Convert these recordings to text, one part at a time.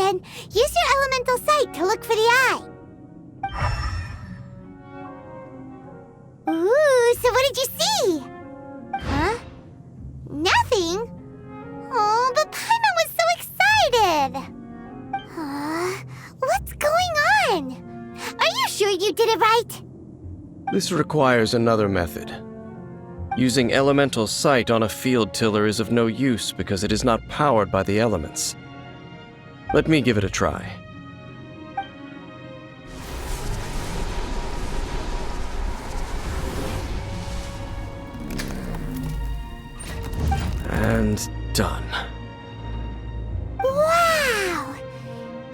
Zagen, use your elemental sight to look for the eye. Ooh, so what did you see? Huh? Nothing? Oh, but Paimon was so excited! What's going on? Are you sure you did it right? This requires another method. Using elemental sight on a field tiller is of no use because it is not powered by the elements. Let me give it a try. And done. Wow!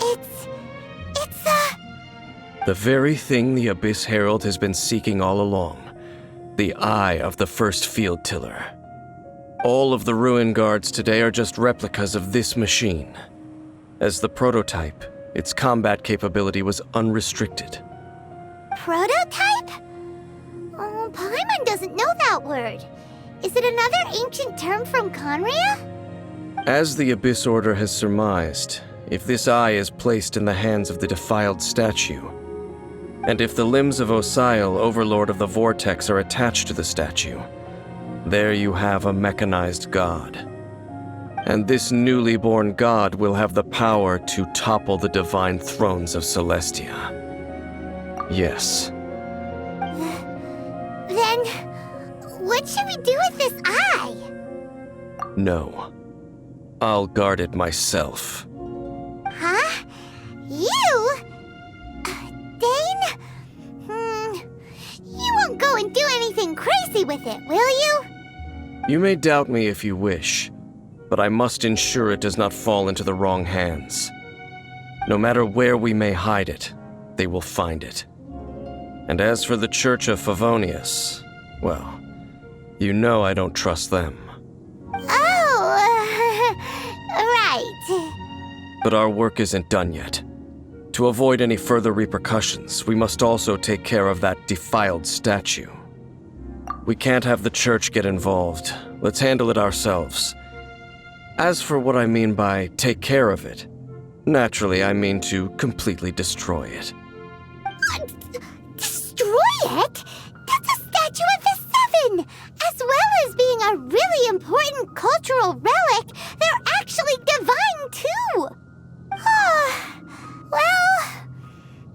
It's the very thing the Abyss Herald has been seeking all along. The eye of the first field tiller. All of the ruin guards today are just replicas of this machine. As the prototype, its combat capability was unrestricted. prototype? Oh, Paimon doesn't know that word. Is it another ancient term from Conria? As the Abyss Order has surmised, if this eye is placed in the hands of the defiled statue, and if the limbs of Osial, Overlord of the Vortex, are attached to the statue, there you have a mechanized god. And this newly born god will have the power to topple the divine thrones of Celestia. Yes. Then, what should we do with this eye? No. I'll guard it myself. Huh? You? Dane? You won't go and do anything crazy with it, will you? You may doubt me if you wish, but I must ensure it does not fall into the wrong hands. No matter where we may hide it, they will find it. And as for the Church of Favonius, well, you know I don't trust them. Oh, right. But our work isn't done yet. To avoid any further repercussions, we must also take care of that defiled statue. We can't have the church get involved. Let's handle it ourselves. As for what I mean by take care of it, naturally I mean to completely destroy it. Destroy it? That's a statue of the Seven! As well as being a really important cultural relic, they're actually divine too! Well,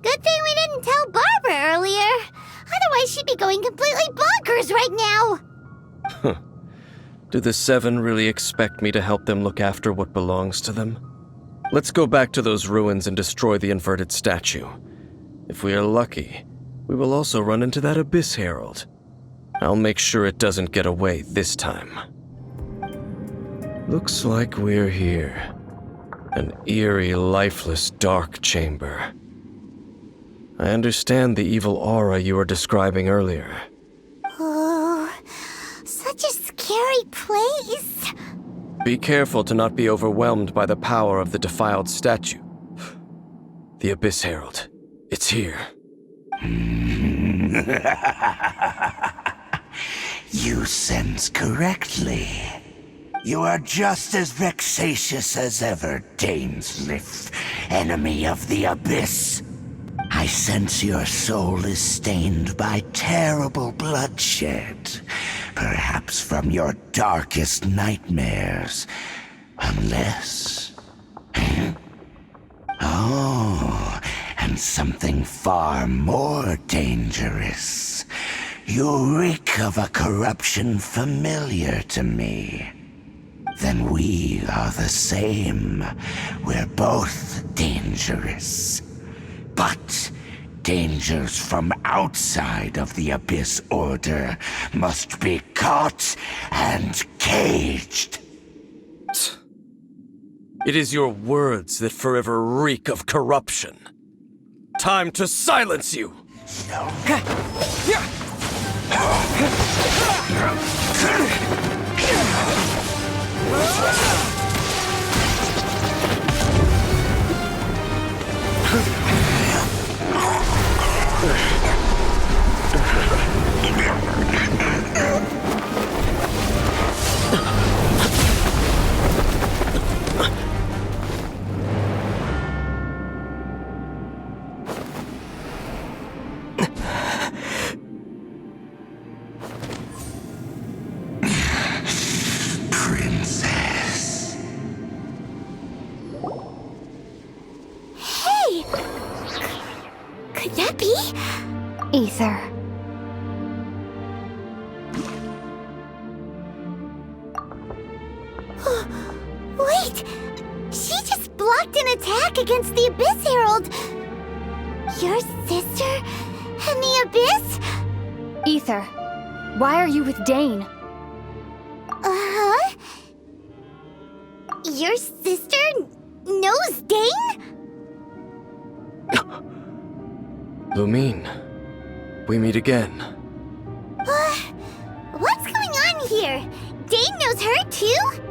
good thing we didn't tell Barbara earlier. Otherwise she'd be going completely bonkers right now! Do the Seven really expect me to help them look after what belongs to them? Let's go back to those ruins and destroy the inverted statue. If we are lucky, we will also run into that Abyss Herald. I'll make sure it doesn't get away this time. Looks like we're here. An eerie, lifeless, dark chamber. I understand the evil aura you were describing earlier. Oh, such a scary place. Be careful to not be overwhelmed by the power of the defiled statue. The Abyss Herald. It's here. You sense correctly. You are just as vexatious as ever, Dainsmith, enemy of the Abyss. I sense your soul is stained by terrible bloodshed, perhaps from your darkest nightmares, unless... Oh, and something far more dangerous. You reek of a corruption familiar to me. Then we are the same. We're both dangerous. But dangers from outside of the Abyss Order must be caught and caged. It is your words that forever reek of corruption. Time to silence you! that be? Aether. Wait! She just blocked an attack against the Abyss Herald! Your sister and the Abyss? Aether, why are you with Dane? Uh-huh? Your sister knows Dane? Lumine, we meet again. What's going on here? Dane knows her too?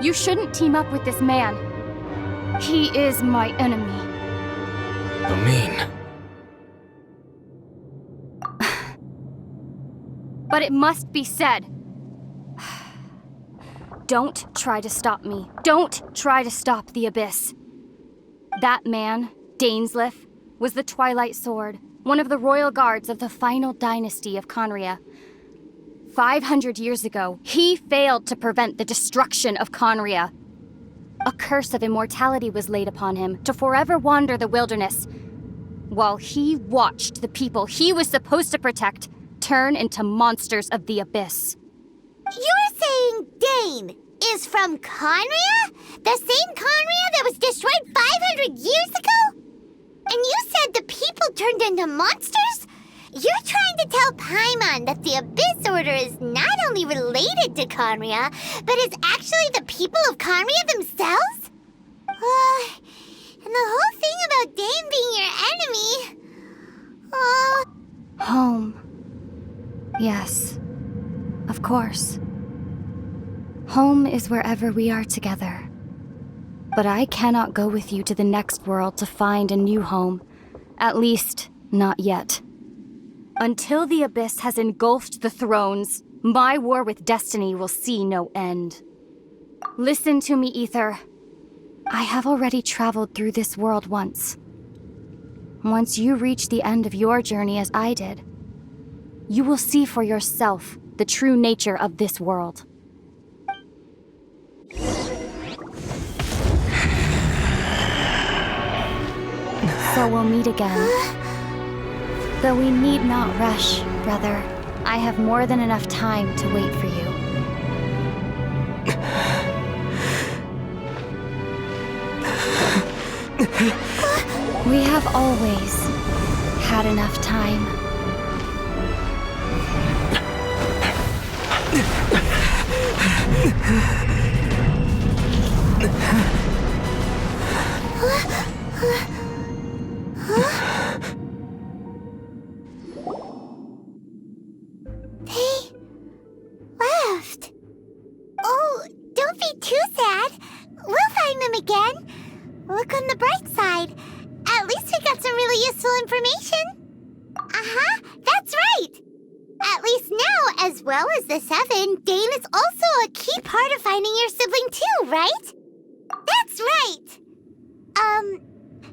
You shouldn't team up with this man. He is my enemy. Lumine. But it must be said. Don't try to stop me. Don't try to stop the Abyss. That man, Dainsleif, was the Twilight Sword, one of the royal guards of the final dynasty of Conria. 500 years ago, he failed to prevent the destruction of Conria. A curse of immortality was laid upon him to forever wander the wilderness, while he watched the people he was supposed to protect turn into monsters of the Abyss. You're saying Dane is from Conria? The same Conria that was destroyed 500 years ago? And you said the people turned into monsters? You're trying to tell Paimon that the Abyss Order is not only related to Conria, but is actually the people of Conria themselves? And the whole thing about Dane being your enemy... Home. Yes, of course. Home is wherever we are together. But I cannot go with you to the next world to find a new home. At least, not yet. Until the Abyss has engulfed the thrones, my war with destiny will see no end. Listen to me, Aether. I have already traveled through this world once. Once you reach the end of your journey as I did, you will see for yourself the true nature of this world. So we'll meet again. Though we need not rush, brother. I have more than enough time to wait for you. We have always had enough time. They left. Oh, don't be too sad. We'll find them again. Look on the bright side. At least we got some really useful information. Uh-huh, that's right. At least now, as well as the Seven, Dane is also a key part of finding your sibling too, right? That's right.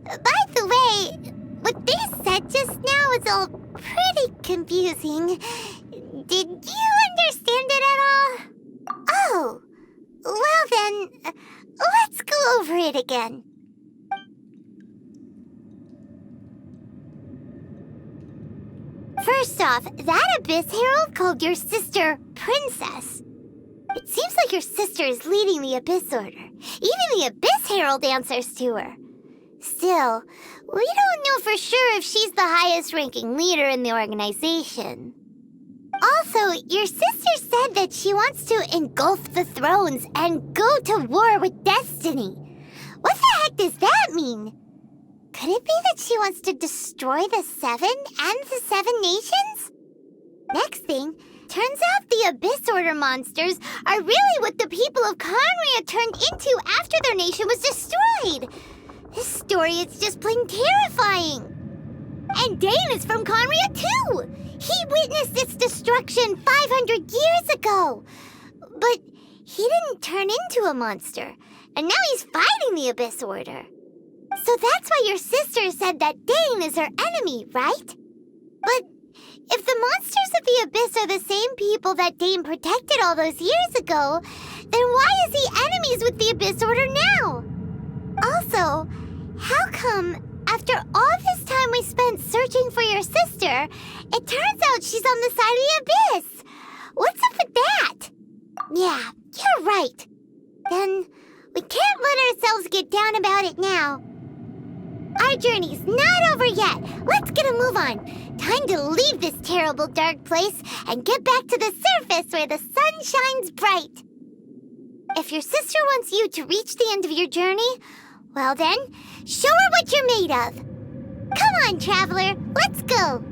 By the way, what they said just now is all pretty confusing. Did you understand it at all? Oh, well then, let's go over it again. First off, that Abyss Herald called your sister Princess. It seems like your sister is leading the Abyss Order. Even the Abyss Herald answers to her. Still, we don't know for sure if she's the highest-ranking leader in the organization. Also, your sister said that she wants to engulf the thrones and go to war with destiny. What the heck does that mean? Could it be that she wants to destroy the Seven and the Seven Nations? Next thing, turns out the Abyss Order monsters are really what the people of Conria turned into after their nation was destroyed. This story is just plain terrifying. And Dane is from Conria too. He witnessed its destruction 500 years ago. But he didn't turn into a monster. And now he's fighting the Abyss Order. So that's why your sister said that Dane is her enemy, right? But if the monsters of the Abyss are the same people that Dane protected all those years ago, then why is he enemies with the Abyss Order now? Also, how come, after all this time we spent spent searching for your sister, it turns out she's on the side of the abyss. What's up with that? Yeah, you're right. Then we can't let ourselves get down about it now. Our journey's not over yet. Let's get a move on. Time to leave this terrible dark place and get back to the surface where the sun shines bright. If your sister wants you to reach the end of your journey, well then, show her what you're made of. Come on, traveler, let's go.